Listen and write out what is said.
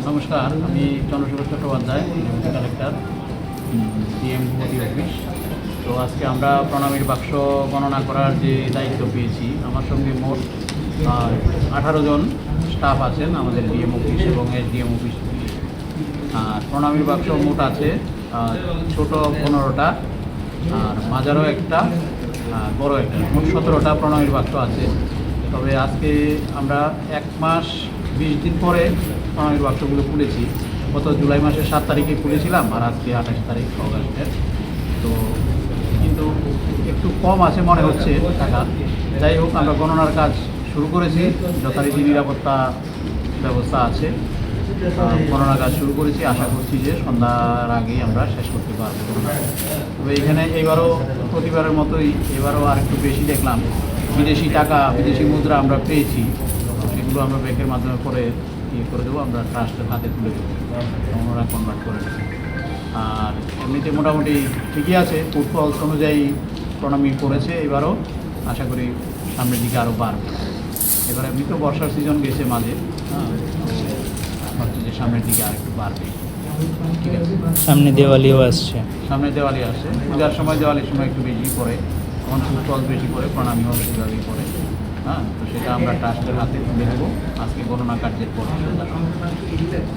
নমস্কার, আমি Chandrashekhar Chattopadhyay, deputy collector, DM Bhupati office. তো আজকে আমরা প্রণামীর বাক্স গণনা করার যে দায়িত্ব পেয়েছি, আমার সঙ্গে মোট 18 জন স্টাফ আছেন আমাদের ডিএম অফিস এবং এসডিএম অফিস। আর প্রণামীর বাক্স মোট আছে ছোট 15টা, আর মাঝারও একটা, বড় একটা, মোট 17টা প্রণামীর বাক্স আছে। তবে আজকে আমরা 1 মাস 20 দিন পরে প্রণামীর বাক্সগুলো খুলেছি। গত জুলাই মাসের 7 তারিখে খুলেছিলাম, আর আজকে 28 তারিখ অগাস্টের। তো কিন্তু একটু কম আছে মনে হচ্ছে টাকা। যাই হোক, আমরা গণনার কাজ শুরু করেছি, যথারীতি নিরাপত্তা ব্যবস্থা আছে। গণনার কাজ শুরু করেছি, আশা করছি যে সন্ধ্যার আগেই আমরা শেষ করতে পারবো গণনা। তবে এখানে এবারও প্রতিবারের মতোই এবারও আর একটু বেশি দেখলাম বিদেশি টাকা, বিদেশি মুদ্রা আমরা পেয়েছি। সেগুলো আমরা ব্যাংকের মাধ্যমে পরে করে দেবো, আমরা ট্রাস্টের হাতে তুলে দেবো, ওনারা কনভার্ট করে দেবো। আর এমনিতে মোটামুটি ঠিকই আছে, ফুটফলস অনুযায়ী প্রণামী করেছে। এবারও আশা করি সামনের দিকে আরও বাড়বে। এবার এমনি তো বর্ষার সিজন গেছে মাঝে, ভাবছি যে সামনের দিকে আর একটু বাড়বে। ঠিক আছে, সামনে দেওয়ালিও আসছে। সামনে দেওয়ালি আসে, পূজার সময় দেওয়ালির সময় একটু বেশি পড়ে, তখন ফুটফলস বেশি পড়ে, প্রণামীও সেভাবেই পড়ে। তো সেটা আমরা ট্রাস্টের হাতে তুলে দেবো আজকে গণনা কার্যের পর।